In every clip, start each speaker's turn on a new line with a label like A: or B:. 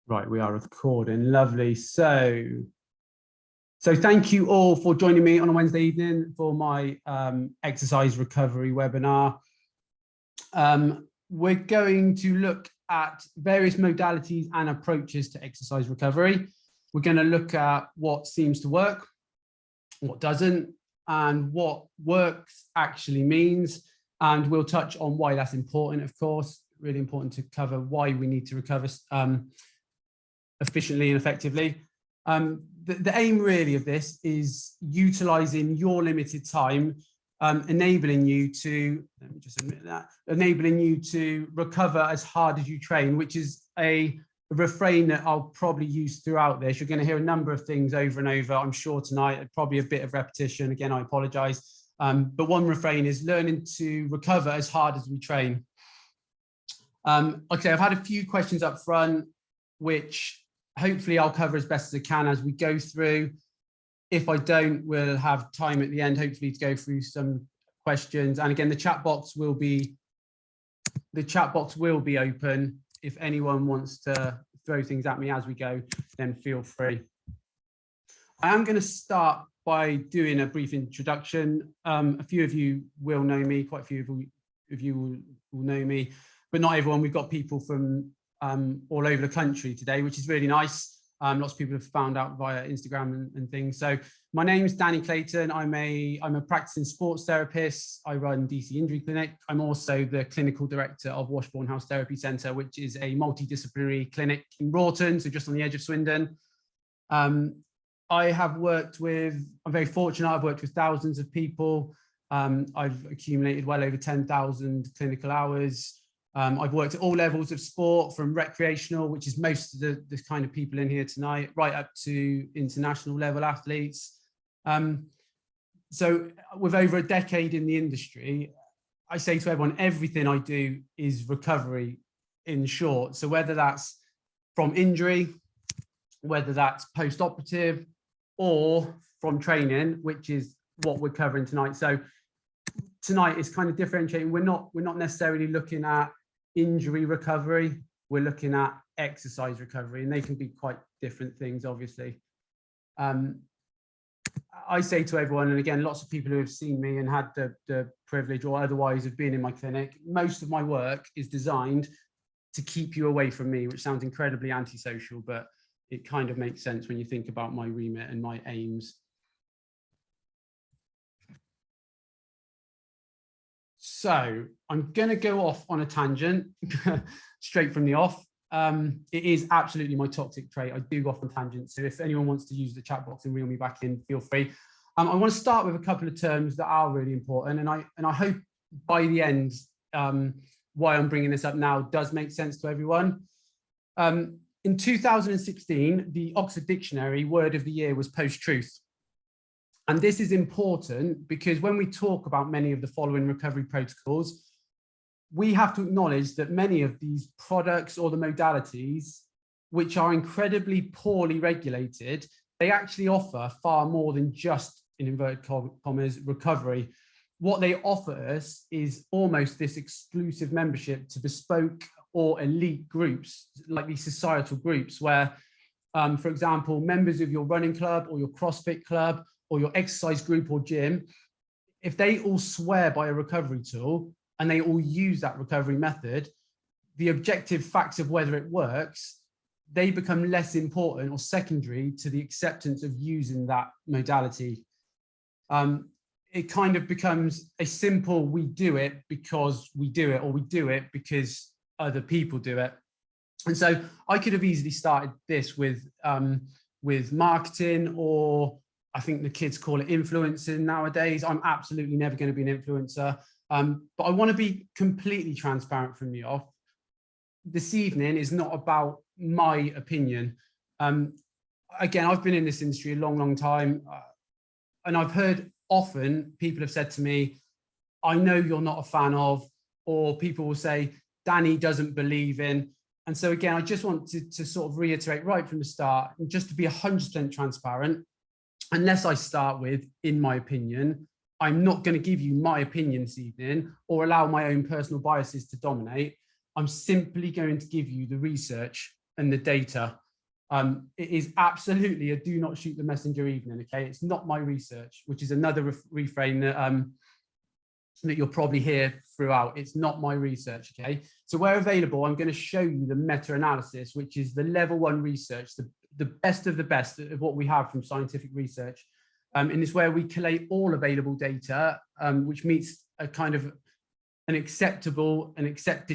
A: Right, we are recording. Lovely. So thank you all for joining me on a Wednesday evening for my exercise recovery webinar. We're going to look at various modalities and approaches to exercise recovery. We're going to look at what seems to work, what doesn't, and what works actually means. And we'll touch on why that's important, of course. Really important to cover why we need to recover efficiently and effectively. The aim really of this is utilizing your limited time, enabling you to, let me just admit that, enabling you to recover as hard as you train, which is a refrain that I'll probably use throughout this. You're going to hear a number of things over and over, I'm sure tonight, probably a bit of repetition. Again, I apologize. But one refrain is learning to recover as hard as we train. Okay, I've had a few questions up front, which hopefully I'll cover as best as I can as we go through. If I don't, we'll have time at the end, hopefully, to go through some questions. And again, the chat box will be open. If anyone wants to throw things at me as we go, then feel free. I am going to start by doing a brief introduction. A few of you will know me, quite a few of you will know me, but not everyone. We've got people from all over the country today, which is really nice. Lots of people have found out via Instagram and things. So my name is Danny Clayton. I'm a practicing sports therapist. I run DC Injury Clinic. I'm also the clinical director of Washbourne House Therapy Centre, which is a multidisciplinary clinic in Broughton, so just on the edge of Swindon. I'm very fortunate, I've worked with thousands of people. I've accumulated well over 10,000 clinical hours. I've worked at all levels of sport, from recreational, which is most of the kind of people in here tonight, right up to international level athletes. So with over a decade in the industry, I say to everyone, everything I do is recovery in short. So whether that's from injury, whether that's post-operative, or from training, which is what we're covering tonight. So tonight is kind of differentiating. We're not necessarily looking at injury recovery, we're looking at exercise recovery, and they can be quite different things, obviously. I say to everyone, and again, lots of people who have seen me and had the privilege or otherwise of being in my clinic, most of my work is designed to keep you away from me, which sounds incredibly antisocial, but it kind of makes sense when you think about my remit and my aims. So I'm going to go off on a tangent straight from the off. It is absolutely my toxic trait. I do go off on tangents. So if anyone wants to use the chat box and reel me back in, feel free. I want to start with a couple of terms that are really important. And I hope by the end, why I'm bringing this up now does make sense to everyone. In 2016, the Oxford Dictionary word of the year was post-truth. And this is important because when we talk about many of the following recovery protocols, we have to acknowledge that many of these products or the modalities, which are incredibly poorly regulated, they actually offer far more than just, in inverted commas, recovery. What they offer us is almost this exclusive membership to bespoke or elite groups, like these societal groups where, for example, members of your running club or your CrossFit club or your exercise group or gym, if they all swear by a recovery tool and they all use that recovery method, the objective facts of whether it works, they become less important or secondary to the acceptance of using that modality. It kind of becomes a simple, we do it because we do it, or we do it because other people do it. And so I could have easily started this with marketing, or I think the kids call it influencing nowadays. I'm absolutely never going to be an influencer. But I want to be completely transparent from the off. This evening is not about my opinion. Again, I've been in this industry a long, long time. And I've heard often people have said to me, I know you're not a fan of, or people will say, Danny doesn't believe in. And so again, I just want to sort of reiterate right from the start, and just to be 100% transparent, unless I start with, in my opinion, I'm not going to give you my opinion this evening or allow my own personal biases to dominate. I'm simply going to give you the research and the data. It is absolutely a do not shoot the messenger evening, okay? It's not my research, which is another refrain that you'll probably hear throughout. It's not my research, okay? So where available, I'm going to show you the meta-analysis, which is the level 1 research, the best of the best of what we have from scientific research. And it's where we collate all available data, which meets a kind of an accepted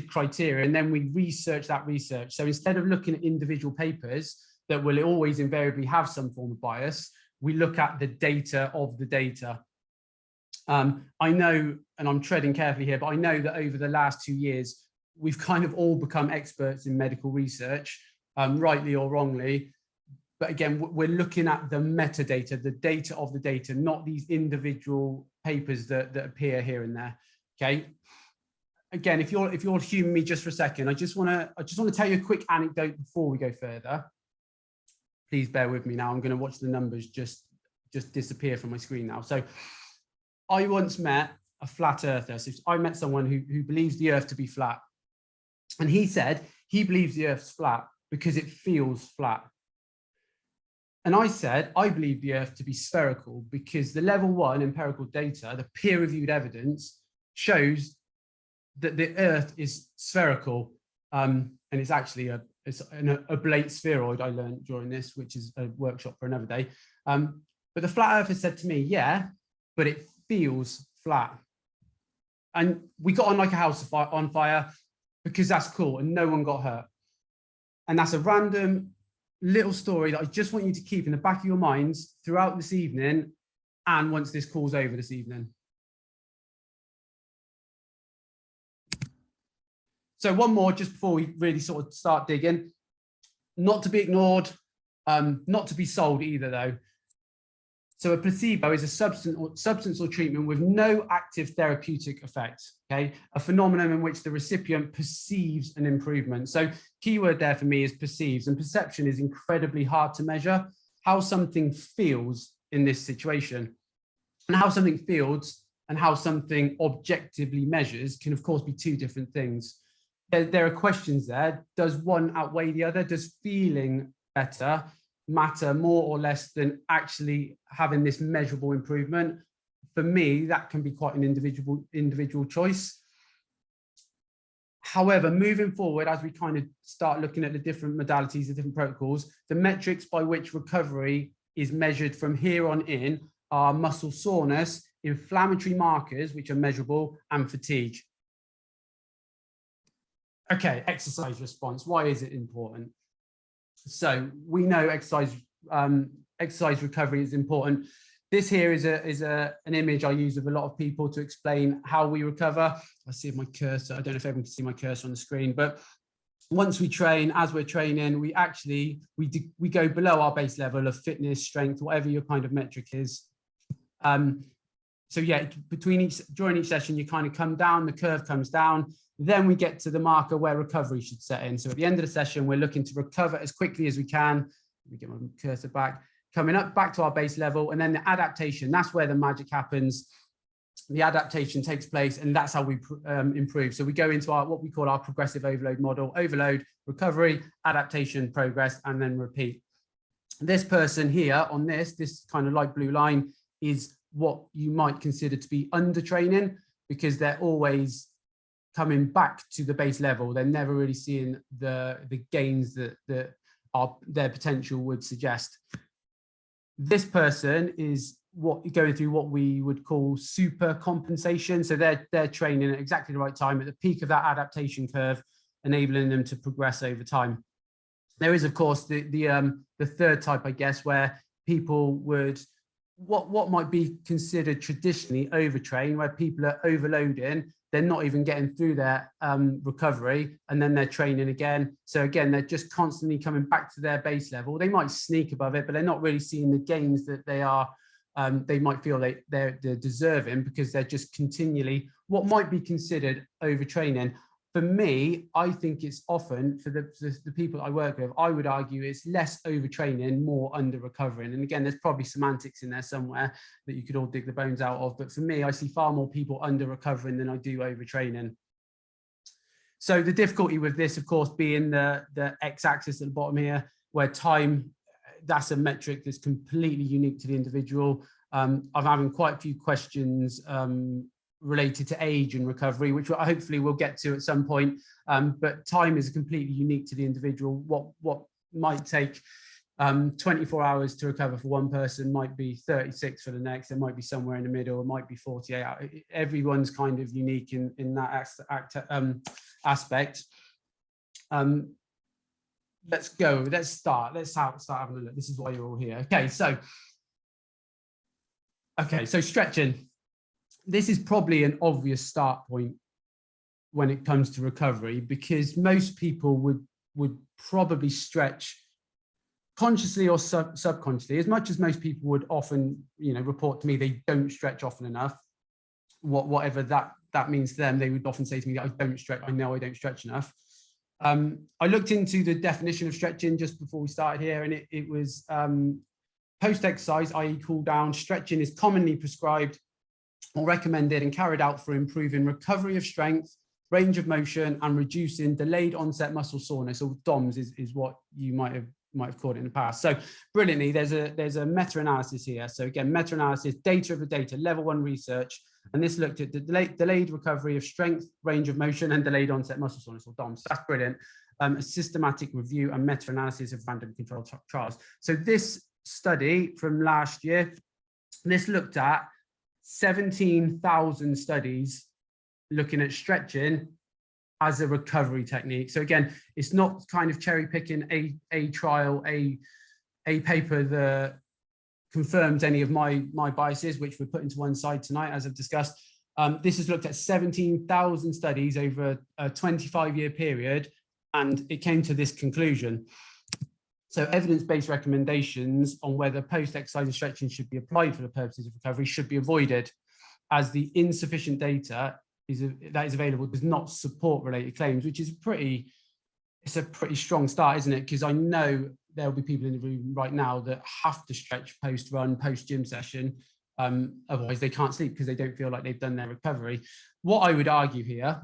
A: criteria, and then we research that research. So instead of looking at individual papers that will always invariably have some form of bias, we look at the data of the data. I know, and I'm treading carefully here, but I know that over the last 2 years, we've kind of all become experts in medical research, rightly or wrongly. But again, we're looking at the metadata, the data of the data, not these individual papers that appear here and there. Okay. Again, if you'll humor me just for a second, I just want to tell you a quick anecdote before we go further. Please bear with me now. I'm going to watch the numbers just disappear from my screen now. So I once met a flat earther. So I met someone who believes the earth to be flat. And he said he believes the earth's flat because it feels flat. And I said, I believe the earth to be spherical because the level 1 empirical data, the peer-reviewed evidence, shows that the earth is spherical. And it's actually an oblate spheroid, I learned during this, which is a workshop for another day. But the flat earther said to me, yeah, but it feels flat. And we got on like a house on fire because that's cool and no one got hurt. And that's a random little story that I just want you to keep in the back of your minds throughout this evening and once this call's over this evening. So one more just before we really sort of start digging. Not to be ignored, not to be sold either though. So a placebo is a substance or treatment with no active therapeutic effect, okay? A phenomenon in which the recipient perceives an improvement. So keyword there for me is perceives, and perception is incredibly hard to measure. How something feels in this situation, and how something feels and how something objectively measures can of course be two different things. There are questions there. Does one outweigh the other? Does feeling better matter more or less than actually having this measurable improvement? For me, that can be quite an individual choice. However, moving forward, as we kind of start looking at the different modalities, the different protocols, the metrics by which recovery is measured from here on in are muscle soreness, inflammatory markers, which are measurable, and fatigue. Okay, exercise response. Why is it important? So we know exercise recovery is important. This here is an image I use with a lot of people to explain how we recover. I see my cursor. I don't know if everyone can see my cursor on the screen, but once we train, as we're training, we go below our base level of fitness, strength, whatever your kind of metric is. So yeah, during each session, you kind of come down, the curve comes down. Then we get to the marker where recovery should set in. So at the end of the session, we're looking to recover as quickly as we can. Let me get my cursor back. Coming up back to our base level, and then the adaptation, that's where the magic happens. The adaptation takes place, and that's how we improve. So we go into what we call our progressive overload model: overload, recovery, adaptation, progress, and then repeat. This person here on this kind of light blue line is what you might consider to be under training, because they're always coming back to the base level. They're never really seeing the gains that their potential would suggest. This person is going through what we would call super compensation. So they're training at exactly the right time at the peak of that adaptation curve, enabling them to progress over time. There is, of course, the third type, I guess, where people would what might be considered traditionally overtrain, where people are overloading. They're not even getting through their recovery, and then they're training again. So again, they're just constantly coming back to their base level. They might sneak above it, but they're not really seeing the gains that they might feel they're deserving, because they're just continually what might be considered overtraining. For me, I think it's often, for the people I work with, I would argue it's less overtraining, more under recovering. And again, there's probably semantics in there somewhere that you could all dig the bones out of. But for me, I see far more people under recovering than I do overtraining. So the difficulty with this, of course, being the x-axis at the bottom here, where time, that's a metric that's completely unique to the individual. I'm having quite a few questions related to age and recovery, which hopefully we'll get to at some point. But time is completely unique to the individual. What might take 24 hours to recover for one person might be 36 for the next. It might be somewhere in the middle. It might be 48 hours. Everyone's kind of unique in that aspect. Let's go. Let's start. Let's start having a look. This is why you're all here. Okay, so stretching. This is probably an obvious start point when it comes to recovery, because most people would probably stretch consciously or subconsciously, as much as most people would often, report to me they don't stretch often enough. Whatever that means to them, they would often say to me, I don't stretch. I know I don't stretch enough. I looked into the definition of stretching just before we started here, and it was post-exercise, i.e. cool down. Stretching is commonly prescribed or recommended and carried out for improving recovery of strength, range of motion, and reducing delayed onset muscle soreness, or DOMS is what you might have called it in the past. So brilliantly, there's a meta-analysis here. So again, meta-analysis, data of the data, level 1 research, and this looked at the delayed recovery of strength, range of motion, and delayed onset muscle soreness, or DOMS. That's brilliant. A systematic review and meta-analysis of random controlled trials. So this study from last year, this looked at 17,000 studies looking at stretching as a recovery technique. So again, it's not kind of cherry picking a trial, a paper that confirms any of my biases, which we're putting to one side tonight, as I've discussed. This has looked at 17,000 studies over a 25-year period, and it came to this conclusion. So evidence-based recommendations on whether post-exercise and stretching should be applied for the purposes of recovery should be avoided, as the insufficient data that is available does not support related claims, which is it's a pretty strong start, isn't it? Because I know there'll be people in the room right now that have to stretch post-run, post-gym session. Otherwise they can't sleep because they don't feel like they've done their recovery. What I would argue here,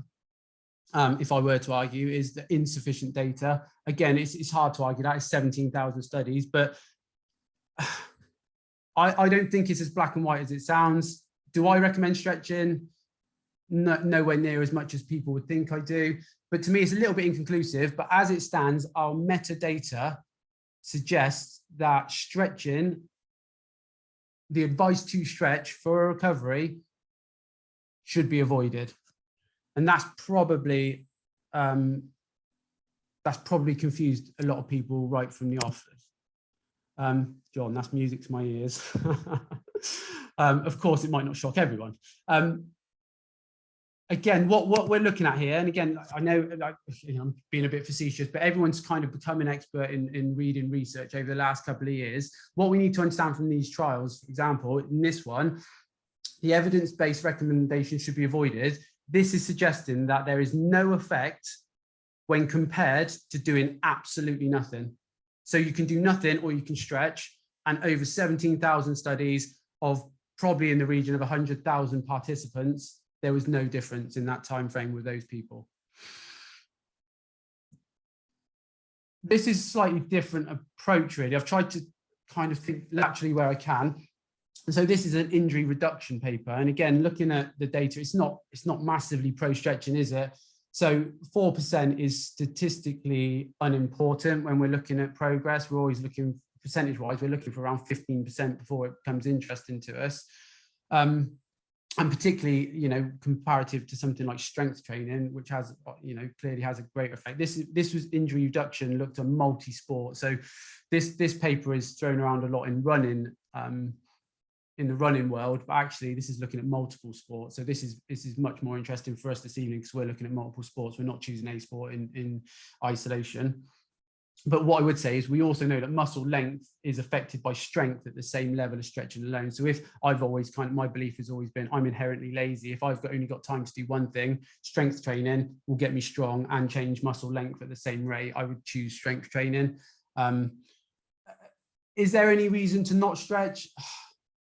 A: if I were to argue, is the insufficient data. Again, it's hard to argue that. It's 17,000 studies, but I don't think it's as black and white as it sounds. Do I recommend stretching? No, nowhere near as much as people would think I do. But to me, it's a little bit inconclusive. But as it stands, our metadata suggests that stretching, the advice to stretch for a recovery, should be avoided. And that's probably confused a lot of people right from the off. John, that's music to my ears. Of course, it might not shock everyone. Again, what we're looking at here, and again, I know I'm being a bit facetious, but everyone's kind of become an expert in reading research over the last couple of years. What we need to understand from these trials, for example, in this one, the evidence-based recommendation should be avoided. This is suggesting that there is no effect when compared to doing absolutely nothing. So you can do nothing or you can stretch, and over 17,000 studies of probably in the region of 100,000 participants, there was no difference in that time frame with those people. This is a slightly different approach, really. I've tried to kind of think laterally where I can. And so this is an injury reduction paper. And again, looking at the data, it's not massively pro-stretching, is it? So 4% is statistically unimportant when we're looking at progress. We're always looking, percentage-wise, we're looking for around 15% before it becomes interesting to us. And particularly, comparative to something like strength training, which has, clearly has a great effect. This was injury reduction, looked at multi-sport. So this paper is thrown around a lot in running, in the running world, but actually this is looking at multiple sports. So this is much more interesting for us this evening because we're looking at multiple sports. We're not choosing a sport in isolation. But what I would say is we also know that muscle length is affected by strength at the same level as stretching alone. So if I've always my belief has always been I'm inherently lazy. If I've only got time to do one thing, strength training will get me strong and change muscle length at the same rate. I would choose strength training. Is there any reason to not stretch?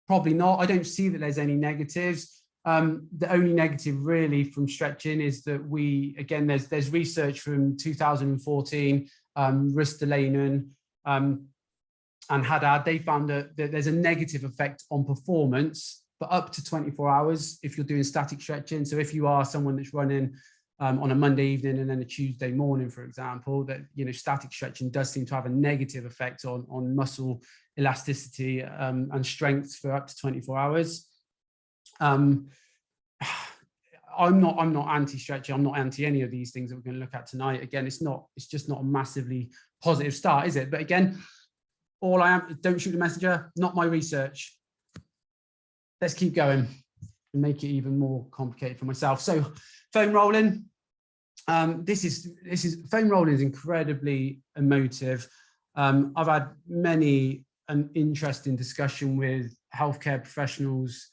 A: Probably not. I don't see that there's any negatives. The only negative really from stretching is that there's research from 2014, Ristolainen and Haddad, they found that there's a negative effect on performance for up to 24 hours if you're doing static stretching. So if you are someone that's running on a Monday evening and then a Tuesday morning, for example, that, you know, static stretching does seem to have a negative effect on muscle elasticity and strength for up to 24 hours. I'm not anti-stretching. I'm not anti any of these things that we're going to look at tonight. Again, it's just not a massively positive start, is it? But again, all I am, don't shoot the messenger, not my research. Let's keep going and make it even more complicated for myself. So foam rolling, foam rolling is incredibly emotive. I've had many an interesting discussion with healthcare professionals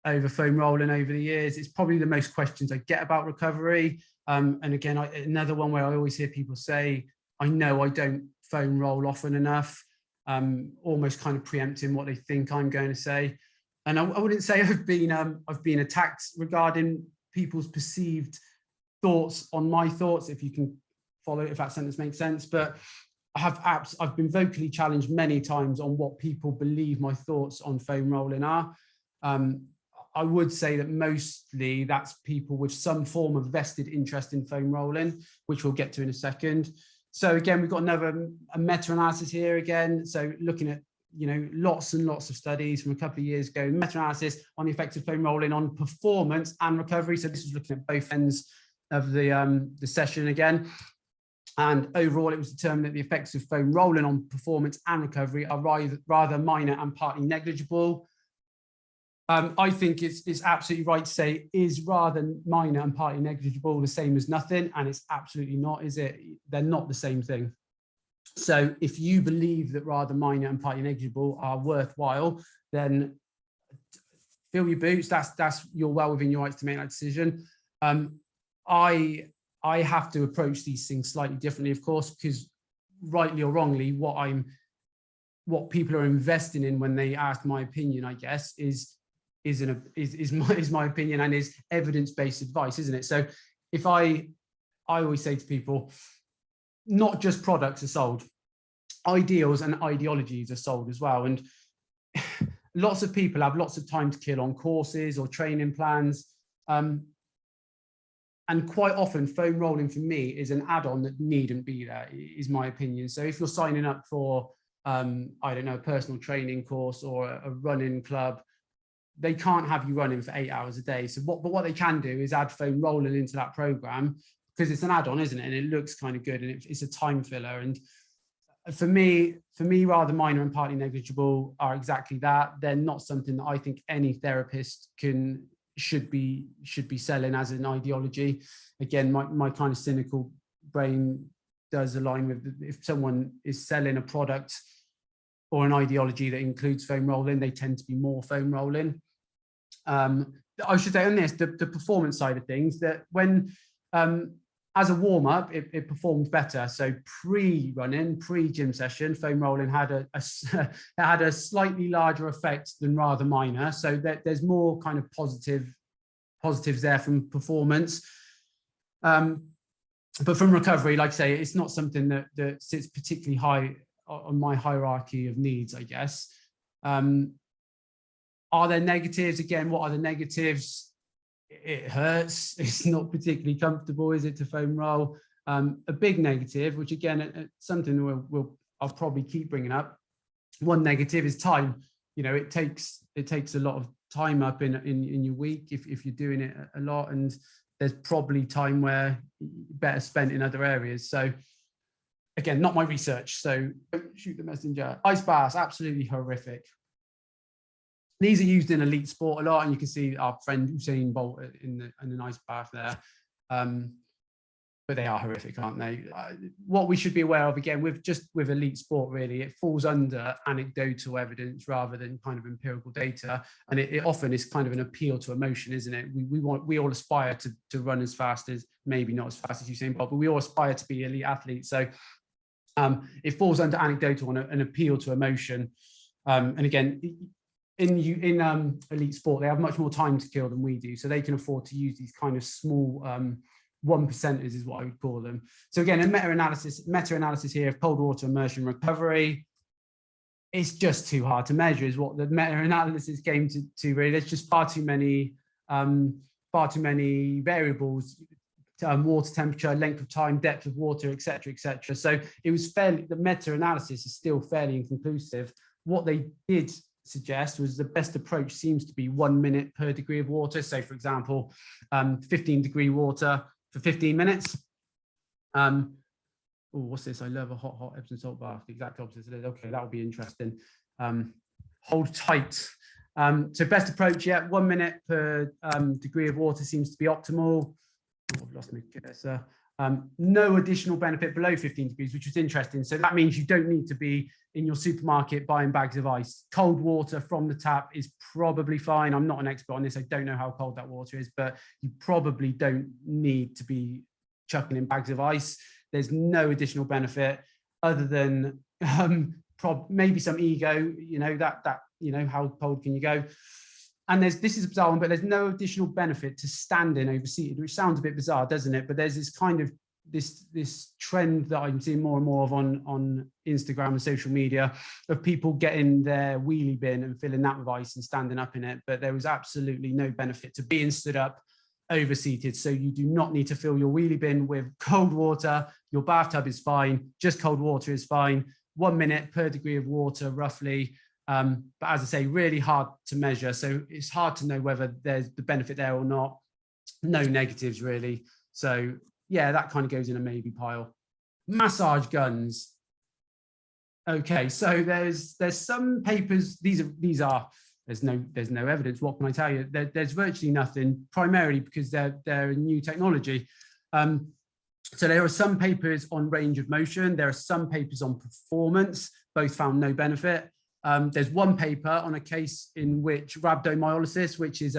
A: over foam rolling over the years. It's probably the most questions I get about recovery. And again, another one where I always hear people say, I know I don't foam roll often enough, almost kind of preempting what they think I'm going to say. And I wouldn't say I've been attacked regarding people's perceived thoughts on my thoughts, if you can follow, if that sentence makes sense. But I've been vocally challenged many times on what people believe my thoughts on foam rolling are. I would say that mostly that's people with some form of vested interest in foam rolling, which we'll get to in a second. So again, we've got a meta-analysis here again. So looking at, you know, lots and lots of studies from a couple of years ago, meta-analysis on the effects of foam rolling on performance and recovery. So this was looking at both ends of the session again. And overall, it was determined that the effects of foam rolling on performance and recovery are rather minor and partly negligible. I think it's absolutely right to say is rather minor and partly negligible the same as nothing, and it's absolutely not, is it? They're not the same thing. So if you believe that rather minor and partly negligible are worthwhile, then fill your boots. You're well within your rights to make that decision. I have to approach these things slightly differently, of course, because rightly or wrongly, what people are investing in when they ask my opinion, I guess, is my opinion and is evidence-based advice, isn't it? So if I always say to people, not just products are sold, ideals and ideologies are sold as well. And lots of people have lots of time to kill on courses or training plans. And quite often foam rolling for me is an add-on that needn't be there, is my opinion. So if you're signing up for, I don't know, a personal training course or a running club, they can't have you running for 8 hours a day. So what they can do is add foam rolling into that program, because it's an add-on, isn't it? And it looks kind of good, and it's a time filler. And for me, rather minor and partly negligible are exactly that. They're not something that I think any therapist should be selling as an ideology. Again, my kind of cynical brain does align with, if someone is selling a product or an ideology that includes foam rolling, they tend to be more foam rolling. I should say on this, the performance side of things, that when as a warm-up, it performed better. So pre-running, pre-gym session, foam rolling had a slightly larger effect than rather minor. So there's more kind of positives there from performance. But from recovery, like I say, it's not something that sits particularly high on my hierarchy of needs, I guess. Are there negatives? Again, what are the negatives? It hurts. It's not particularly comfortable, is it, to foam roll? A big negative, which again, something I'll probably keep bringing up. One negative is time. You know, it takes a lot of time up in your week if you're doing it a lot, and there's probably time where better spent in other areas. So again, not my research, so don't shoot the messenger. Ice baths, absolutely horrific. These are used in elite sport a lot, and you can see our friend Usain Bolt in an ice bath there. But they are horrific, aren't they? What we should be aware of, again, with elite sport, really, it falls under anecdotal evidence rather than kind of empirical data, and it often is kind of an appeal to emotion, isn't it? We all aspire to run as fast as, maybe not as fast as Usain Bolt, but we all aspire to be elite athletes. So it falls under anecdotal and an appeal to emotion. And again, in elite sport, they have much more time to kill than we do, so they can afford to use these kind of small 1%ers is what I would call them. So again, a meta-analysis here of cold water immersion recovery. It's just too hard to measure, is what the meta-analysis came to really. There's just far too many variables. Water temperature, length of time, depth of water, etc., etc. So it was the meta-analysis is still fairly inconclusive. What they did suggest was the best approach seems to be 1 minute per degree of water. So for example, 15-degree water for 15 minutes. Oh, what's this? I love a hot Epsom salt bath. The exact opposite. Okay, that would be interesting. Hold tight. So best approach, yeah, 1 minute per degree of water seems to be optimal. Oh, I've lost my cursor. No additional benefit below 15 degrees, which was interesting. So that means you don't need to be in your supermarket buying bags of ice. Cold water from the tap is probably fine. I'm not an expert on this. I don't know how cold that water is, but you probably don't need to be chucking in bags of ice. There's no additional benefit other than maybe some ego, you know, how cold can you go? And this is a bizarre one, but there's no additional benefit to standing over seated, which sounds a bit bizarre, doesn't it? But there's this kind of this trend that I'm seeing more and more of on Instagram and social media of people getting their wheelie bin and filling that with ice and standing up in it. But there was absolutely no benefit to being stood up over seated. So you do not need to fill your wheelie bin with cold water. Your bathtub is fine. Just cold water is fine. 1 minute per degree of water, roughly. But as I say, really hard to measure. So it's hard to know whether there's the benefit there or not. No negatives really. So yeah, that kind of goes in a maybe pile. Massage guns. Okay, so there's some papers. These are there's no evidence. What can I tell you? There's virtually nothing, primarily because they're a new technology. So there are some papers on range of motion. There are some papers on performance. Both found no benefit. There's one paper on a case in which rhabdomyolysis, which is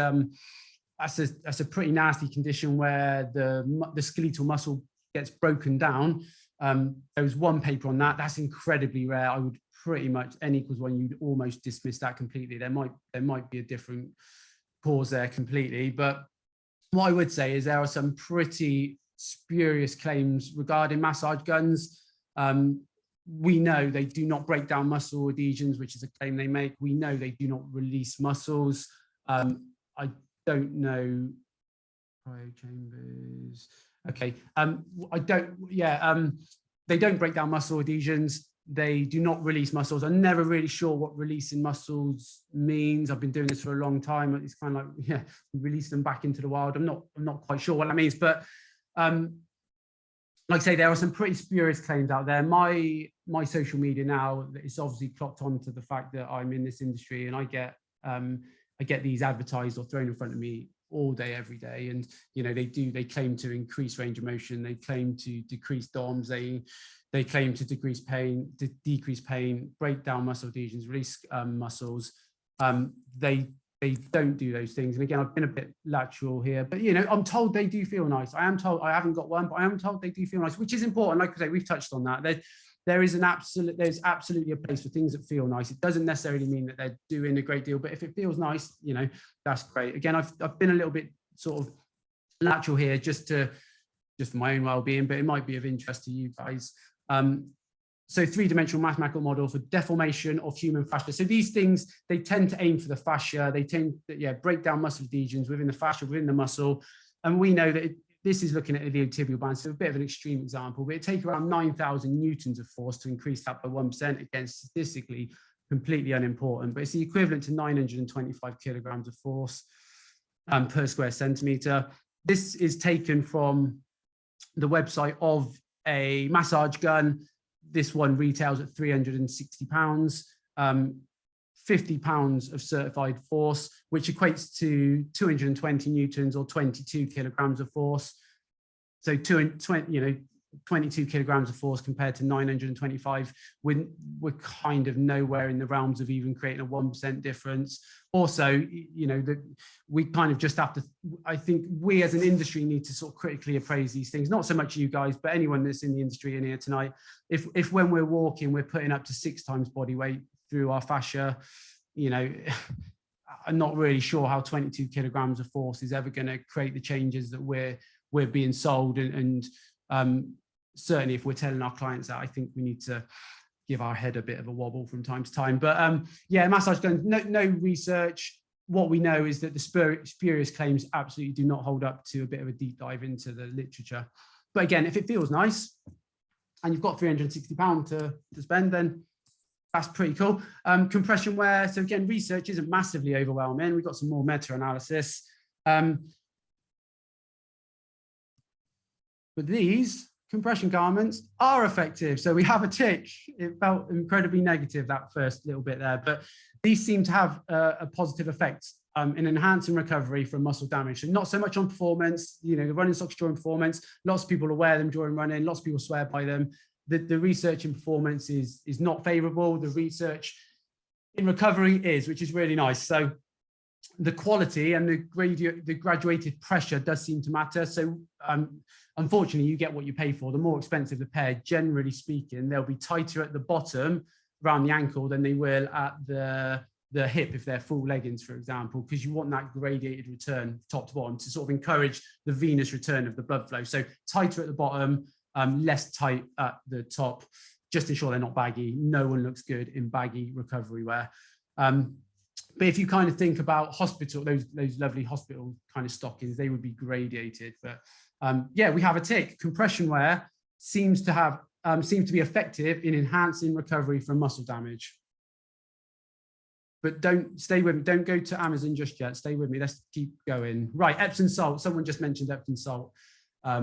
A: that's a pretty nasty condition where the skeletal muscle gets broken down. There was one paper on that. That's incredibly rare. I would pretty much N=1. You'd almost dismiss that completely. There might be a different cause there completely. But what I would say is there are some pretty spurious claims regarding massage guns. We know they do not break down muscle adhesions, which is a claim they make. We know they do not release muscles. I don't know cryo chambers. Okay, they don't break down muscle adhesions. They do not release muscles. I'm never really sure what releasing muscles means. I've been doing this for a long time. It's kind of like, yeah, we release them back into the wild. I'm not quite sure what that means, but like I say, there are some pretty spurious claims out there. My social media now is obviously clocked on to the fact that I'm in this industry, and I get these advertised or thrown in front of me all day, every day. And you know, they claim to increase range of motion, they claim to decrease DOMs, they claim to decrease pain, break down muscle adhesions, release muscles. They don't do those things. And again, I've been a bit lateral here, but you know, I'm told they do feel nice. I am told, I haven't got one, but I am told they do feel nice, which is important. Like I say, we've touched on that. There's absolutely a place for things that feel nice. It doesn't necessarily mean that they're doing a great deal, but if it feels nice, you know, that's great. Again, I've been a little bit sort of lateral here just for my own well-being, but it might be of interest to you guys. So three-dimensional mathematical model for deformation of human fascia. So these things, they tend to aim for the fascia. They tend to break down muscle adhesions within the fascia, within the muscle. And we know that this is looking at iliotibial band, so a bit of an extreme example, but it takes around 9,000 newtons of force to increase that by 1%. Again, statistically completely unimportant, but it's the equivalent to 925 kilograms of force per square centimeter. This is taken from the website of a massage gun. This one retails at £360, 50 pounds of certified force, which equates to 220 newtons or 22 kilograms of force. So 22 kilograms of force compared to 925, we're kind of nowhere in the realms of even creating a 1% difference. Also, you know, that we kind of just have to, I think we as an industry need to sort of critically appraise these things, not so much you guys, but anyone that's in the industry in here tonight. If when we're walking, we're putting up to 6 times body weight through our fascia, you know, I'm not really sure how 22 kilograms of force is ever going to create the changes that we're being sold. And certainly if we're telling our clients that, I think we need to give our head a bit of a wobble from time to time. But yeah, massage guns, no research. What we know is that the spurious claims absolutely do not hold up to a bit of a deep dive into the literature. But again, if it feels nice and you've got £360 to spend, then that's pretty cool. Compression wear. So again, research isn't massively overwhelming. We've got some more meta-analysis. But these compression garments are effective. So we have a tick. It felt incredibly negative, that first little bit there, but these seem to have a positive effect in enhancing recovery from muscle damage. So not so much on performance, you know, the running socks during performance, lots of people will wear them during running, lots of people swear by them. The research in performance is not favorable. The research in recovery is, which is really nice. So the quality and the graduated pressure does seem to matter. So unfortunately, you get what you pay for. The more expensive the pair, generally speaking, they'll be tighter at the bottom around the ankle than they will at the hip if they're full leggings, for example, because you want that gradiated return top to bottom to sort of encourage the venous return of the blood flow. So tighter at the bottom, less tight at the top, just ensure they're not baggy. No one looks good in baggy recovery wear. But if you kind of think about hospital, those lovely hospital kind of stockings, they would be gradiated. But yeah, we have a tick. Compression wear seems to be effective in enhancing recovery from muscle damage. But stay with me. Don't go to Amazon just yet. Stay with me. Let's keep going. Right, Epsom Salt. Someone just mentioned Epsom Salt. I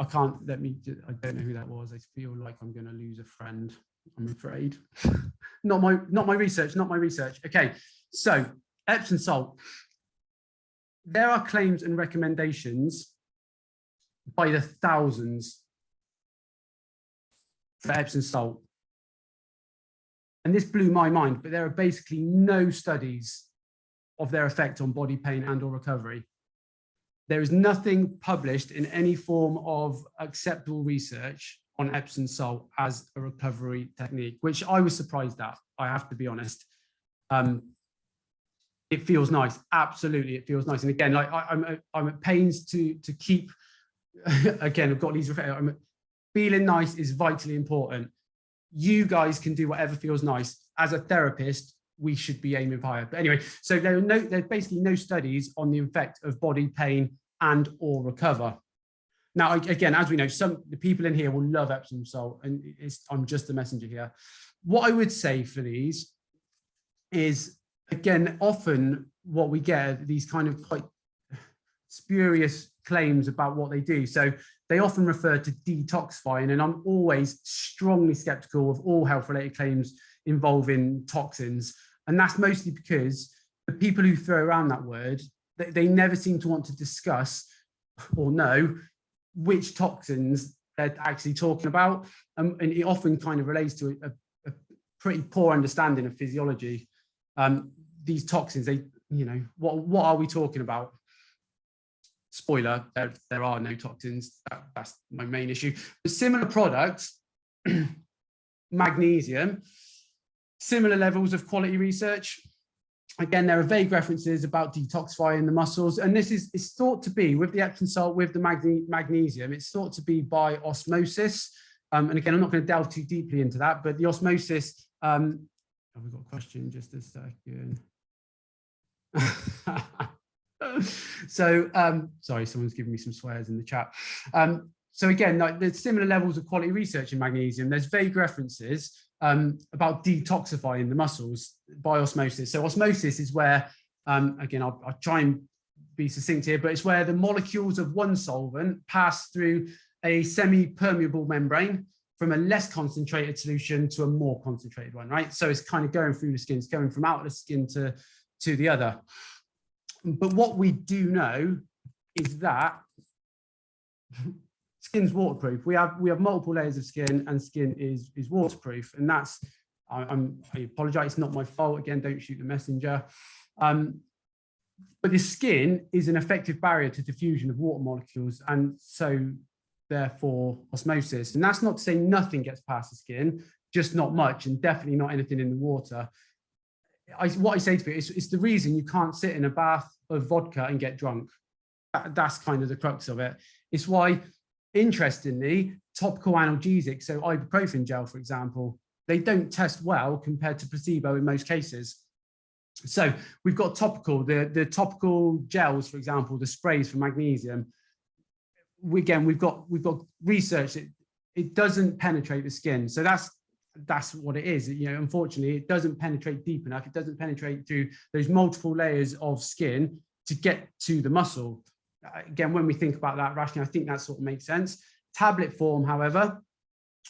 A: don't know who that was. I feel like I'm going to lose a friend, I'm afraid. not my research. Okay, so Epsom Salt. There are claims and recommendations by the thousands for Epsom Salt. And this blew my mind, but there are basically no studies of their effect on body pain and or recovery. There is nothing published in any form of acceptable research on Epsom Salt as a recovery technique, which I was surprised at, I have to be honest. It feels nice. Absolutely, it feels nice. And again, like I'm at pains to keep, again, I've got these, feeling nice is vitally important. You guys can do whatever feels nice. As a therapist, we should be aiming higher. But anyway, so there's basically no studies on the effect of body pain and or recover. Now, again, as we know, the people in here will love Epsom Salt, and I'm just the messenger here. What I would say for these is, again, often what we get are these kind of quite spurious claims about what they do. So they often refer to detoxifying, and I'm always strongly skeptical of all health-related claims involving toxins. And that's mostly because the people who throw around that word, they never seem to want to discuss or know which toxins they're actually talking about. And it often kind of relates to a pretty poor understanding of physiology. These toxins, what are we talking about? Spoiler, there are no toxins. That's my main issue. The similar products, magnesium, similar levels of quality research. Again, there are vague references about detoxifying the muscles. And this is thought to be, with the Epsom Salt, with the magnesium, it's thought to be by osmosis. And again, I'm not going to delve too deeply into that, but the osmosis, we've got a question, just a second. So, sorry, someone's giving me some swears in the chat. So again, like, there's similar levels of quality research in magnesium. There's vague references about detoxifying the muscles by osmosis. So osmosis is where, again, I'll try and be succinct here, but it's where the molecules of one solvent pass through a semi-permeable membrane from a less concentrated solution to a more concentrated one, right? So it's kind of going through the skin, it's going from out of the skin to the other. But what we do know is that skin's waterproof. We have multiple layers of skin, and skin is waterproof. And that's, I apologize, it's not my fault. Again, don't shoot the messenger. But the skin is an effective barrier to diffusion of water molecules, and so therefore osmosis. And that's not to say nothing gets past the skin, just not much, and definitely not anything in the water. what I say to people is, it's the reason you can't sit in a bath of vodka and get drunk. That's kind of the crux of it. It's why, interestingly, topical analgesics, so ibuprofen gel, for example, they don't test well compared to placebo in most cases. So we've got topical, the topical gels, for example, the sprays for magnesium. We've got research that it doesn't penetrate the skin. So that's what it is. You know, unfortunately, it doesn't penetrate deep enough. It doesn't penetrate through those multiple layers of skin to get to the muscle. Again, when we think about that rationally, I think that sort of makes sense. Tablet form, however,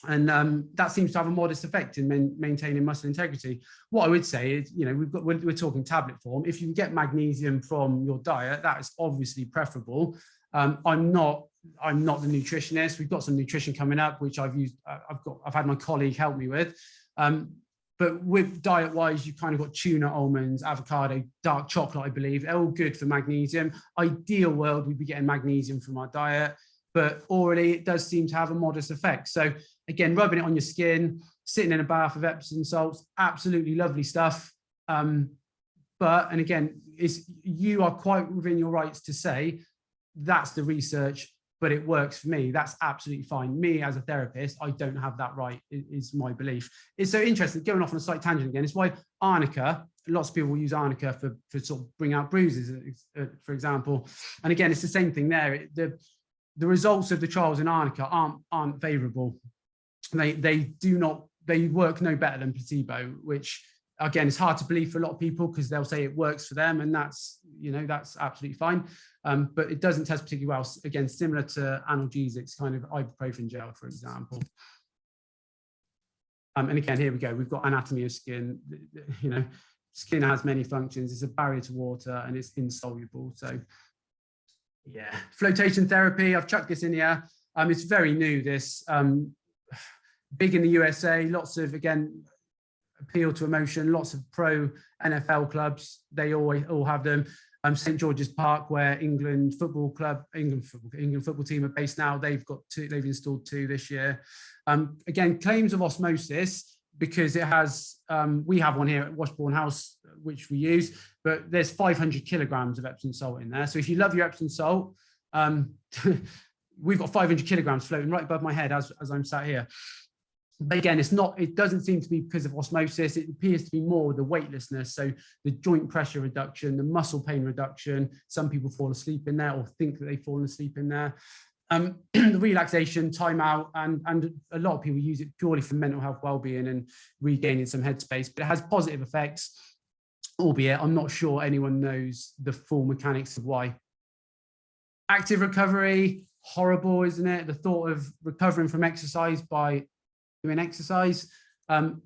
A: and that seems to have a modest effect in maintaining muscle integrity. What I would say is, you know, we're talking tablet form. If you can get magnesium from your diet, that is obviously preferable. I'm not the nutritionist. We've got some nutrition coming up, which I've used. I've had my colleague help me with. But with diet-wise, you've kind of got tuna, almonds, avocado, dark chocolate, I believe, all good for magnesium. Ideal world, we'd be getting magnesium from our diet, but orally, it does seem to have a modest effect. So again, rubbing it on your skin, sitting in a bath of Epsom salts, absolutely lovely stuff. And again, you are quite within your rights to say, that's the research, but it works for me. That's absolutely fine. Me as a therapist, I don't have that right, is my belief. It's so interesting, going off on a slight tangent again, it's why arnica, lots of people will use arnica for sort of bring out bruises, for example. And again, it's the same thing there. The results of the trials in arnica aren't favorable. They work no better than placebo, which again, it's hard to believe for a lot of people because they'll say it works for them, and that's absolutely fine. But it doesn't test particularly well. Again, similar to analgesics, kind of ibuprofen gel, for example. And again, here we go. We've got anatomy of skin. You know, skin has many functions. It's a barrier to water and it's insoluble. So yeah, flotation therapy. I've chucked this in here. It's very new. This big in the USA. Lots of, again, appeal to emotion. Lots of pro NFL clubs. They all have them. St George's Park, where England football team are based now, they've installed 2 this year. Again, claims of osmosis, because it has, we have one here at Washbourne House, which we use, but there's 500 kilograms of Epsom salt in there. So if you love your Epsom salt, we've got 500 kilograms floating right above my head as I'm sat here. But again, it doesn't seem to be because of osmosis. It appears to be more the weightlessness. So the joint pressure reduction, the muscle pain reduction. Some people fall asleep in there or think that they've fallen asleep in there. The relaxation, time out, and a lot of people use it purely for mental health well-being and regaining some headspace. But it has positive effects, albeit I'm not sure anyone knows the full mechanics of why. Active recovery, horrible, isn't it? The thought of recovering from exercise by doing exercise. Blood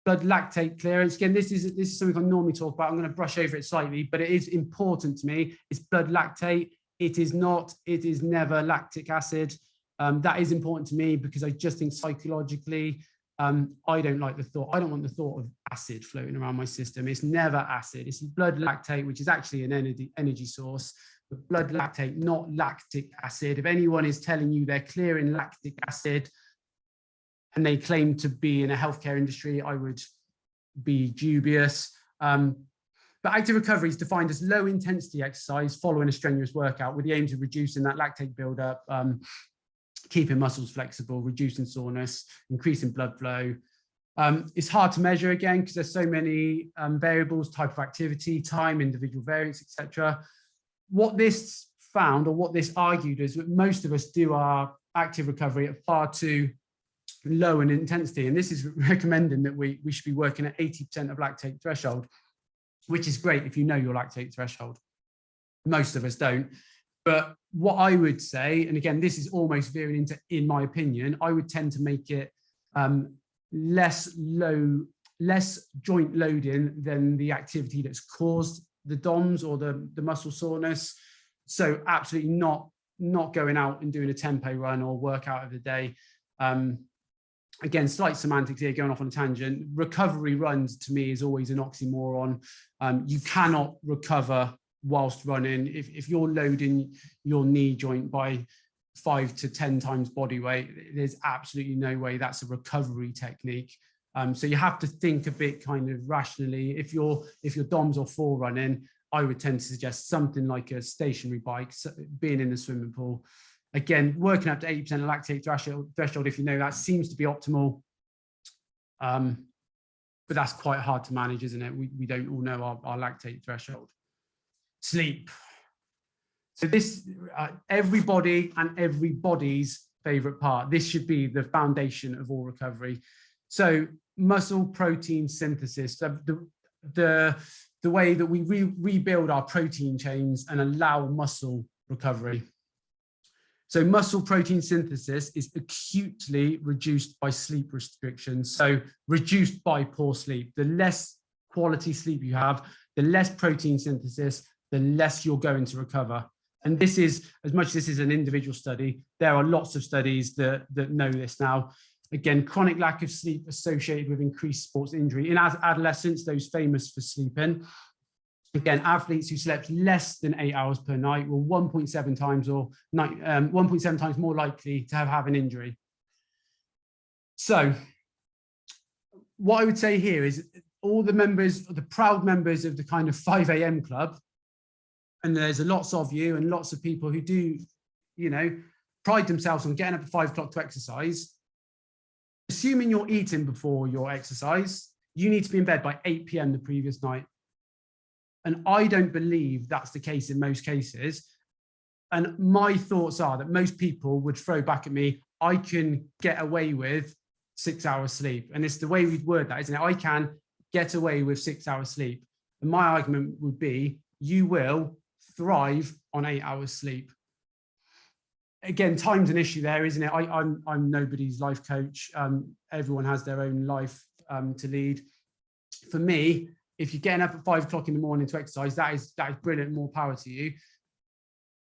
A: lactate clearance. Again, this is something I normally talk about. I'm going to brush over it slightly, but it is important to me. It's blood lactate. It is never lactic acid. That is important to me because I just think psychologically, I don't like the thought. I don't want the thought of acid floating around my system. It's never acid. It's blood lactate, which is actually an energy source. But blood lactate, not lactic acid. If anyone is telling you they're clearing lactic acid, and they claim to be in a healthcare industry, I would be dubious. But active recovery is defined as low intensity exercise following a strenuous workout with the aims of reducing that lactate buildup, keeping muscles flexible, reducing soreness, increasing blood flow. It's hard to measure again because there's so many variables, type of activity, time, individual variance, etc. What this found, or what this argued, is that most of us do our active recovery at far too low in intensity, and this is recommending that we should be working at 80% of lactate threshold, which is great if you know your lactate threshold. Most of us don't. But what I would say, and again, this is almost veering into, in my opinion, I would tend to make it less joint loading than the activity that's caused the DOMS or the muscle soreness. So absolutely not going out and doing a tempo run or workout of the day. Again, slight semantics here, going off on a tangent. Recovery runs to me is always an oxymoron. You cannot recover whilst running. If you're loading your knee joint by 5 to 10 times body weight, there's absolutely no way that's a recovery technique. So you have to think a bit kind of rationally. If you're DOMS or forerunning, I would tend to suggest something like a stationary bike, being in the swimming pool. Again, working up to 80% lactate threshold, if you know, that seems to be optimal. But that's quite hard to manage, isn't it? We don't all know our lactate threshold. Sleep. So this, everybody and everybody's favorite part. This should be the foundation of all recovery. So muscle protein synthesis, the way that we rebuild our protein chains and allow muscle recovery. So muscle protein synthesis is acutely reduced by sleep restrictions. So reduced by poor sleep. The less quality sleep you have, the less protein synthesis, the less you're going to recover. And this is, as much as this is an individual study, there are lots of studies that know this now. Again, chronic lack of sleep associated with increased sports injury. In adolescents, those famous for sleeping. Again, athletes who slept less than 8 hours per night were 1.7 times more likely to have an injury. So what I would say here is all the members, the proud members of the kind of 5 a.m. club, and there's lots of you and lots of people who do, you know, pride themselves on getting up at 5 o'clock to exercise. Assuming you're eating before your exercise, you need to be in bed by 8 p.m. the previous night. And I don't believe that's the case in most cases. And my thoughts are that most people would throw back at me, I can get away with 6 hours sleep. And it's the way we'd word that, isn't it? I can get away with 6 hours sleep. And my argument would be, you will thrive on 8 hours sleep. Again, time's an issue there, isn't it? I'm nobody's life coach. Everyone has their own life to lead. For me, if you're getting up at 5 o'clock in the morning to exercise, that is brilliant, more power to you.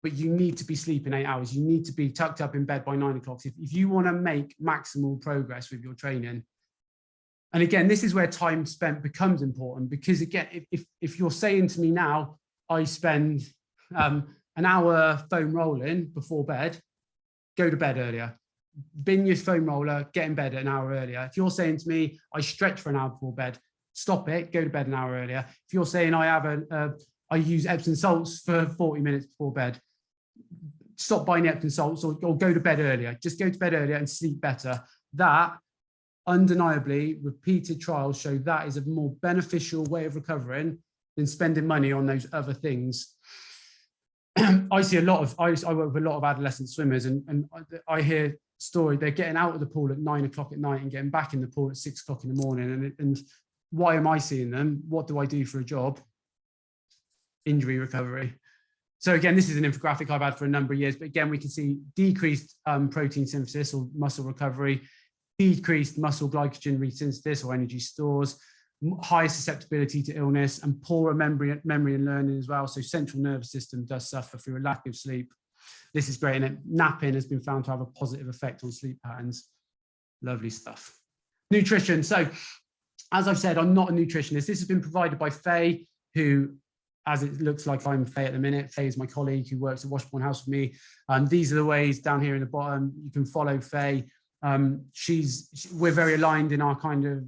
A: But you need to be sleeping 8 hours. You need to be tucked up in bed by 9 o'clock. If you want to make maximal progress with your training. And again, this is where time spent becomes important, because again, if you're saying to me now, I spend an hour foam rolling before bed, go to bed earlier. Bin your foam roller, get in bed an hour earlier. If you're saying to me, I stretch for an hour before bed, stop it, go to bed an hour earlier. If you're saying I use Epsom salts for 40 minutes before bed, stop buying Epsom salts or go to bed earlier. Just go to bed earlier and sleep better. That, undeniably, repeated trials show that is a more beneficial way of recovering than spending money on those other things. I see I work with a lot of adolescent swimmers, and I hear story, they're getting out of the pool at 9 o'clock at night and getting back in the pool at 6 o'clock in the morning. And why am I seeing them? What do I do for a job? Injury recovery. So again, this is an infographic I've had for a number of years, but again, we can see decreased protein synthesis or muscle recovery, decreased muscle glycogen resynthesis or energy stores, high susceptibility to illness, and poorer memory and learning as well. So central nervous system does suffer through a lack of sleep. This is great, and napping has been found to have a positive effect on sleep patterns. Lovely stuff. Nutrition. So as I've said, I'm not a nutritionist. This has been provided by Faye, who, as it looks like I'm Faye at the minute. Faye is my colleague who works at Washbourne House with me. These are the ways down here in the bottom. You can follow Faye. We're very aligned in our kind of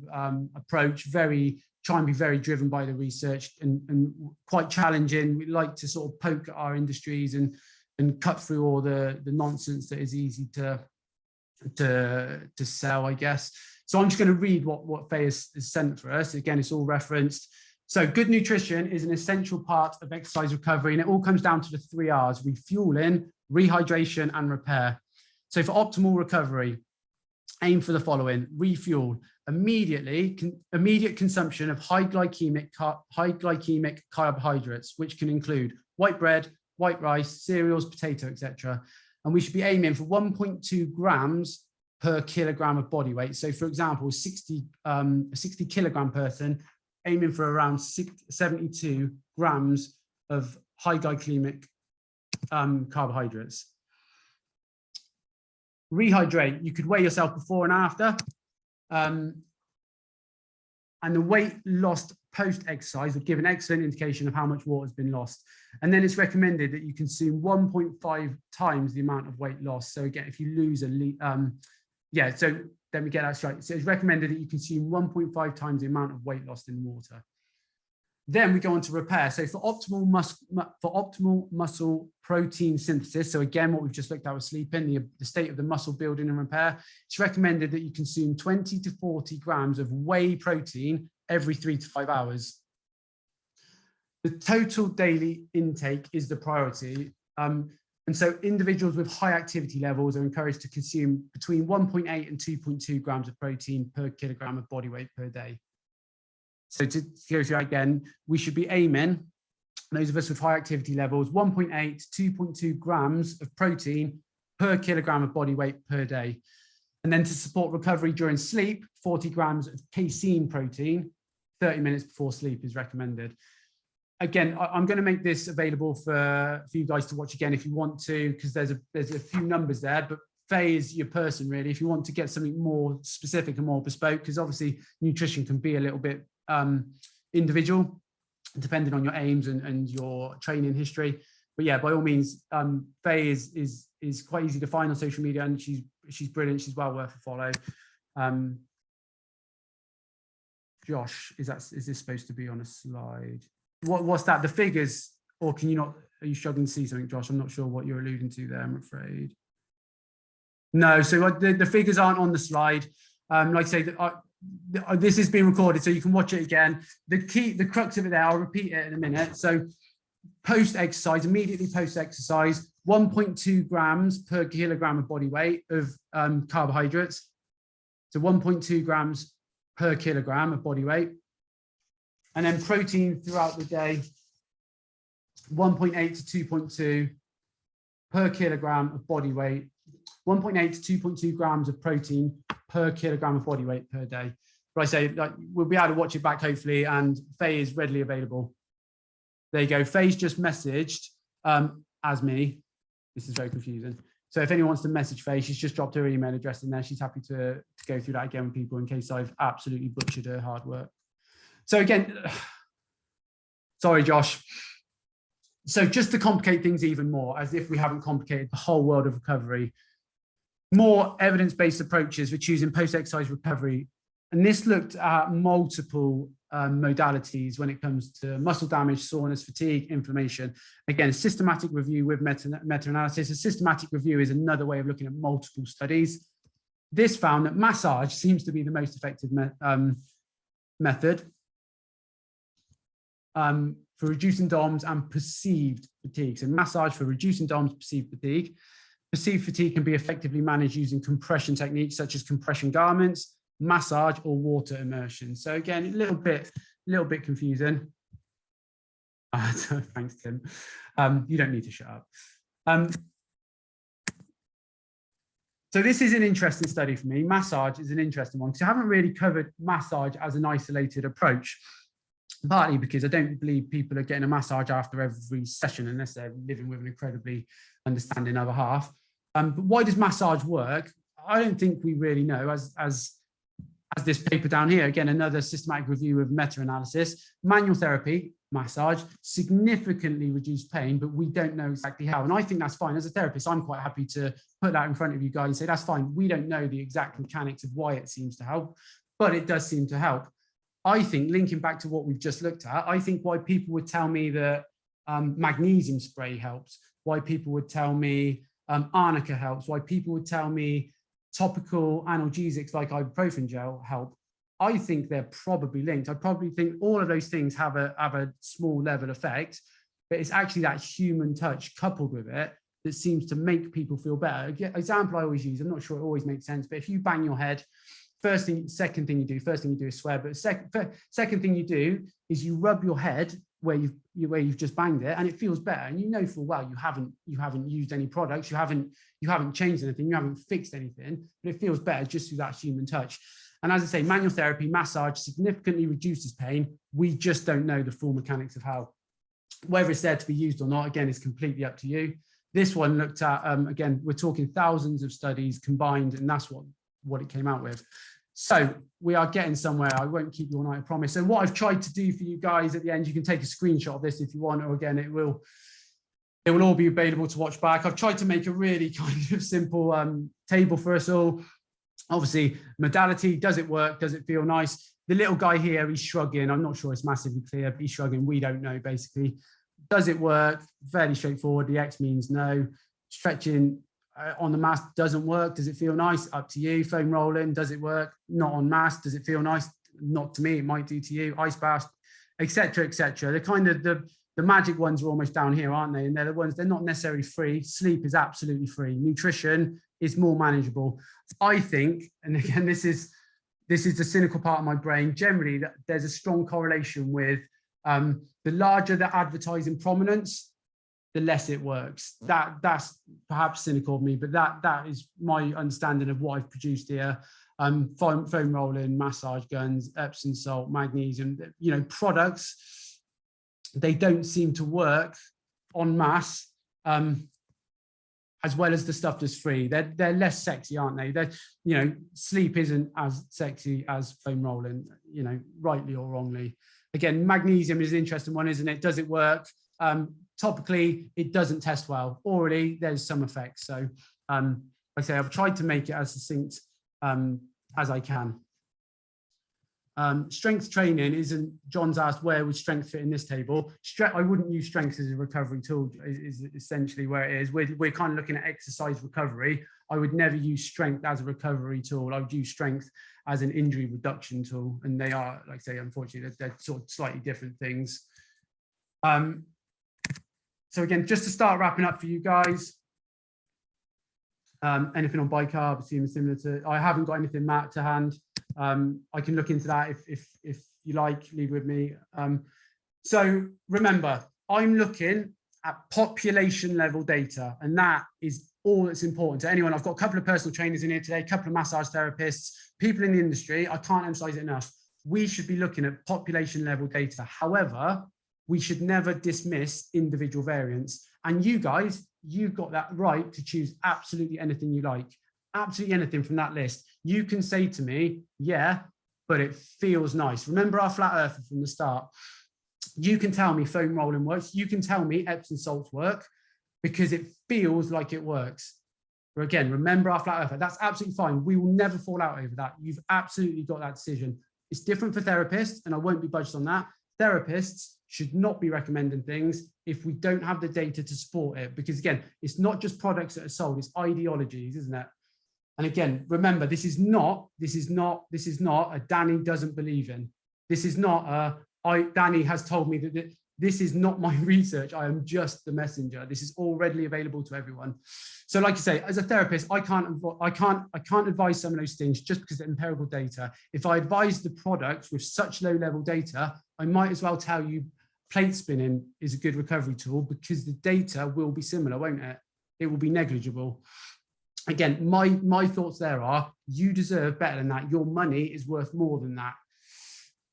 A: approach, try and be very driven by the research and quite challenging. We like to sort of poke at our industries and cut through all the nonsense that is easy to sell, I guess. So I'm just going to read what Faye has sent for us. Again, it's all referenced. So good nutrition is an essential part of exercise recovery, and it all comes down to the 3 R's: refueling, rehydration, and repair. So for optimal recovery, aim for the following: refuel, immediate consumption of high glycemic carbohydrates, which can include white bread, white rice, cereals, potato, etc. And we should be aiming for 1.2 grams per kilogram of body weight. So for example, a 60 kilogram person aiming for around 72 grams of high glycemic carbohydrates. Rehydrate, you could weigh yourself before and after. And the weight lost post-exercise would give an excellent indication of how much water has been lost. And then it's recommended that you consume 1.5 times the amount of weight lost. So again, if you lose yeah, so let me get that straight. So it's recommended that you consume 1.5 times the amount of weight lost in water. Then we go on to repair. So for optimal muscle protein synthesis, so again, what we've just looked at with sleeping, the state of the muscle building and repair, it's recommended that you consume 20 to 40 grams of whey protein every 3 to 5 hours. The total daily intake is the priority. And so individuals with high activity levels are encouraged to consume between 1.8 and 2.2 grams of protein per kilogram of body weight per day. So to go through that again, we should be aiming, those of us with high activity levels, 1.8 to 2.2 grams of protein per kilogram of body weight per day. And then to support recovery during sleep, 40 grams of casein protein, 30 minutes before sleep is recommended. Again, I'm going to make this available for you guys to watch again if you want to, because there's a few numbers there, but Faye is your person really, if you want to get something more specific and more bespoke, because obviously nutrition can be a little bit individual, depending on your aims and your training history. But yeah, by all means, Faye is quite easy to find on social media, and she's brilliant. She's well worth a follow. Josh, is this supposed to be on a slide? What's that? The figures, or can you not? Are you struggling to see something, Josh? I'm not sure what you're alluding to there, I'm afraid. No, so the figures aren't on the slide. Like I say, this is being recorded, so you can watch it again. The crux of it there, I'll repeat it in a minute. So post-exercise, immediately post-exercise, 1.2 grams per kilogram of body weight of carbohydrates. So 1.2 grams per kilogram of body weight. And then protein throughout the day, 1.8 to 2.2 per kilogram of body weight, 1.8 to 2.2 grams of protein per kilogram of body weight per day. But I say, like, we'll be able to watch it back hopefully, and Faye is readily available. There you go. Faye's just messaged as me. This is very confusing. So if anyone wants to message Faye, she's just dropped her email address in there. She's happy to go through that again with people in case I've absolutely butchered her hard work. So again, sorry, Josh. So just to complicate things even more, as if we haven't complicated the whole world of recovery, more evidence-based approaches for choosing post-exercise recovery. And this looked at multiple modalities when it comes to muscle damage, soreness, fatigue, inflammation. Again, a systematic review with meta-analysis. A systematic review is another way of looking at multiple studies. This found that massage seems to be the most effective method for reducing DOMS and perceived fatigue. So massage for reducing DOMS, perceived fatigue. Perceived fatigue can be effectively managed using compression techniques such as compression garments, massage, or water immersion. So again, a little bit confusing. Thanks, Tim. You don't need to shut up. So this is an interesting study for me. Massage is an interesting one because I haven't really covered massage as an isolated approach. Partly because I don't believe people are getting a massage after every session unless they're living with an incredibly understanding other half. But why does massage work? I don't think we really know. As this paper down here, again, another systematic review of meta-analysis, manual therapy, massage, significantly reduced pain, but we don't know exactly how. And I think that's fine. As a therapist, I'm quite happy to put that in front of you guys and say, that's fine. We don't know the exact mechanics of why it seems to help, but it does seem to help. I think, linking back to what we've just looked at, I think why people would tell me that magnesium spray helps, why people would tell me arnica helps, why people would tell me topical analgesics like ibuprofen gel help. I think they're probably linked. I probably think all of those things have a small level effect, but it's actually that human touch coupled with it that seems to make people feel better. Example I always use, I'm not sure it always makes sense, but if you bang your head, first thing you do is swear, but second thing you do is you rub your head where you've just banged it, and it feels better. And you know full well you haven't used any products, you haven't changed anything, you haven't fixed anything, but it feels better just through that human touch. And as I say, manual therapy, massage significantly reduces pain. We just don't know the full mechanics of how. Whether it's there to be used or not, again, is completely up to you. This one looked at, again, we're talking thousands of studies combined, and that's what it came out with. So we are getting somewhere. I won't keep you all night, I promise. So what I've tried to do for you guys at the end, you can take a screenshot of this if you want, or again, it will all be available to watch back. I've tried to make a really kind of simple table for us all. Obviously, modality, does it work? Does it feel nice? The little guy here, he's shrugging. I'm not sure it's massively clear, but he's shrugging. We don't know, basically. Does it work? Fairly straightforward. The X means no. Stretching on the mask doesn't work. Does it feel nice? Up to you. Foam rolling, does it work? Not on mask. Does it feel nice? Not to me. It might do to you. Ice bath, etc., etc. They're kind of the magic ones are almost down here, aren't they? And they're the ones, they're not necessarily free. Sleep is absolutely free. Nutrition is more manageable. I think, and again, this is the cynical part of my brain, generally that there's a strong correlation with the larger the advertising prominence, the less it works. That's perhaps cynical of me, but that is my understanding of what I've produced here. Foam rolling, massage guns, Epsom salt, magnesium, you know, products, they don't seem to work en masse as well as the stuff that's free. They're less sexy, aren't they? They're, you know, sleep isn't as sexy as foam rolling, you know, rightly or wrongly. Again, magnesium is an interesting one, isn't it? Does it work? Topically, it doesn't test well. Orally, there's some effects. So, like I say, I've tried to make it as succinct as I can. Strength training isn't, John's asked where would strength fit in this table. I wouldn't use strength as a recovery tool, is essentially where it is. We're kind of looking at exercise recovery. I would never use strength as a recovery tool. I would use strength as an injury reduction tool. And they are, like I say, unfortunately, they're sort of slightly different things. So again, just to start wrapping up for you guys, anything on bicarb, assuming similar to, I haven't got anything, Matt, to hand. I can look into that if you like, leave with me. So remember, I'm looking at population level data, and that is all that's important to anyone. I've got a couple of personal trainers in here today, a couple of massage therapists, people in the industry. I can't emphasize it enough. We should be looking at population level data. However, we should never dismiss individual variants. And you guys, you've got that right to choose absolutely anything you like. Absolutely anything from that list. You can say to me, yeah, but it feels nice. Remember our flat earther from the start. You can tell me foam rolling works. You can tell me Epsom salts work because it feels like it works. But again, remember our flat earther. That's absolutely fine. We will never fall out over that. You've absolutely got that decision. It's different for therapists, and I won't be budged on that. Therapists should not be recommending things if we don't have the data to support it. Because again, it's not just products that are sold, it's ideologies, isn't it? And again, remember, this is not a Danny doesn't believe in. This is not Danny has told me that this is not my research. I am just the messenger. This is all readily available to everyone. So like I say, as a therapist, I can't advise some of those things just because they're empirical data. If I advise the products with such low level data, I might as well tell you plate spinning is a good recovery tool because the data will be similar, won't it? It will be negligible. Again, my thoughts there are, you deserve better than that. Your money is worth more than that.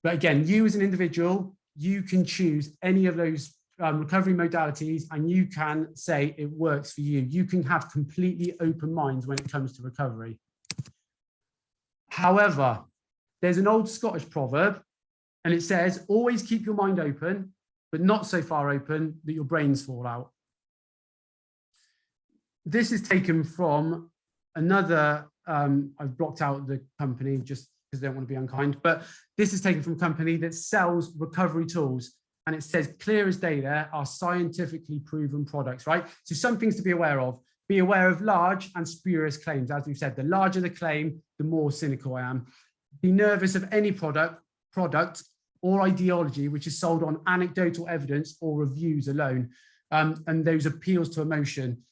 A: But again, you as an individual, you can choose any of those recovery modalities and you can say it works for you. You can have completely open minds when it comes to recovery. However, there's an old Scottish proverb and it says, always keep your mind open, but not so far open that your brains fall out. This is taken from another, I've blocked out the company just because they don't want to be unkind, but this is taken from a company that sells recovery tools. And it says clear as day there are scientifically proven products, right? So some things to be aware of. Be aware of large and spurious claims. As we've said, the larger the claim, the more cynical I am. Be nervous of any product or ideology which is sold on anecdotal evidence or reviews alone. And those appeals to emotion.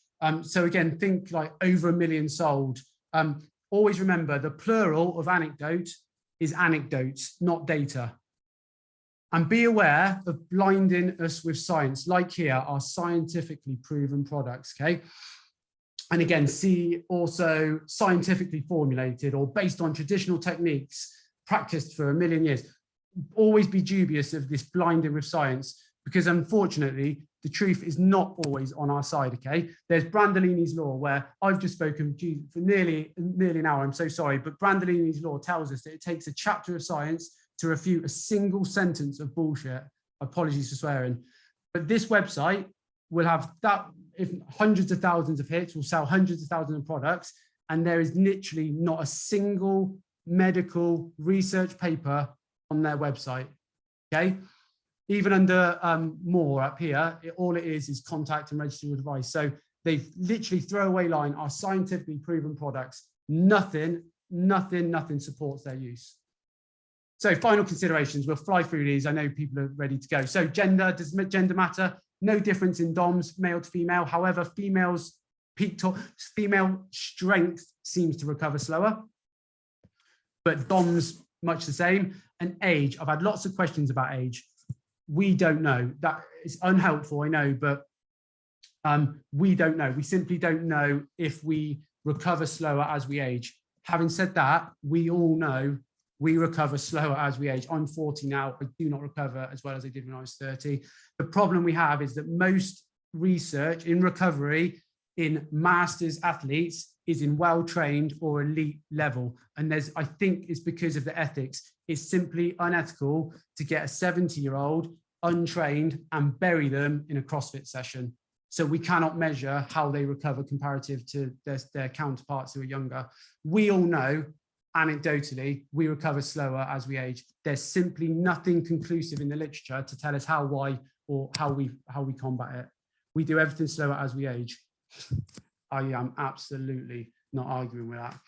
A: So again, think like over 1 million sold. Always remember the plural of anecdote is anecdotes, not data. And be aware of blinding us with science, like here are scientifically proven products, okay? And again, see also scientifically formulated or based on traditional techniques practiced for 1 million years. Always be dubious of this blinding with science because unfortunately, the truth is not always on our side, okay? There's Brandolini's law where I've just spoken for nearly an hour, I'm so sorry, but Brandolini's law tells us that it takes a chapter of science to refute a single sentence of bullshit. Apologies for swearing. But this website will have that, if hundreds of thousands of hits, will sell hundreds of thousands of products. and there is literally not a single medical research paper on their website. Okay, even under more up here, all it is contact and register your device. So they literally throwaway line are scientifically proven products. Nothing supports their use. So final considerations, we'll fly through these. I know people are ready to go. So gender, does gender matter? No difference in DOMs, male to female. However, female strength seems to recover slower, but DOMs much the same. And age, I've had lots of questions about age. We don't know. That is unhelpful, I know, but we don't know. We simply don't know if we recover slower as we age. Having said that, we all know we recover slower as we age. I'm 40 now. I do not recover as well as I did when I was 30. The problem we have is that most research in recovery in masters athletes is in well-trained or elite level. And I think it's because of the ethics. It's simply unethical to get a 70-year-old untrained and bury them in a CrossFit session. So we cannot measure how they recover comparative to their counterparts who are younger. We all know, anecdotally, we recover slower as we age. There's simply nothing conclusive in the literature to tell us how, why, or how we combat it. We do everything slower as we age. I am absolutely not arguing with that.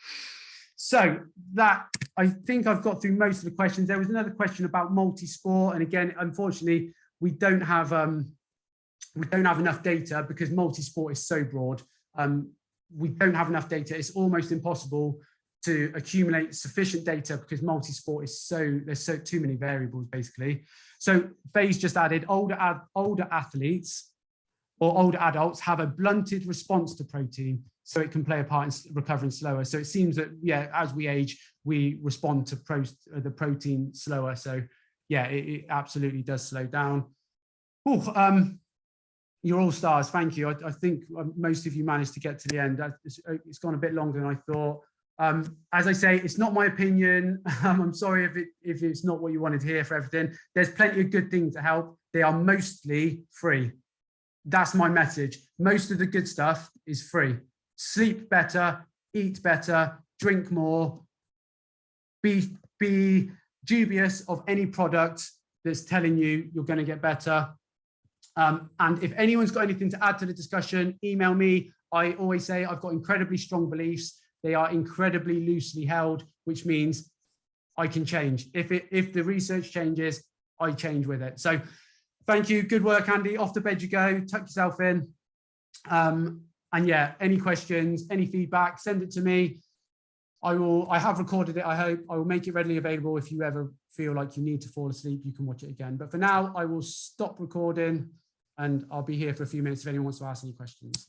A: So that, I think I've got through most of the questions. There was another question about multi-sport, and again, unfortunately, we don't have enough data because multi-sport is so broad. We don't have enough data. It's almost impossible to accumulate sufficient data because multi-sport is there's too many variables basically. So Faye's just added older athletes or older adults have a blunted response to protein, so it can play a part in recovering slower. So it seems that, yeah, as we age, we respond to the protein slower. So yeah, it absolutely does slow down. Ooh, you're all stars, thank you. I think most of you managed to get to the end. It's gone a bit longer than I thought. As I say, it's not my opinion. I'm sorry if it's not what you wanted to hear for everything. There's plenty of good things to help. They are mostly free. That's my message. Most of the good stuff is free. Sleep better, eat better, drink more, be dubious of any product that's telling you you're going to get better. And if anyone's got anything to add to the discussion, email me. I always say I've got incredibly strong beliefs. They are incredibly loosely held, which means I can change. If the research changes, I change with it. So thank you. Good work, Andy. Off to bed you go. Tuck yourself in. And yeah, any questions, any feedback, send it to me. I have recorded it, I hope. I will make it readily available. If you ever feel like you need to fall asleep, you can watch it again. But for now, I will stop recording and I'll be here for a few minutes if anyone wants to ask any questions.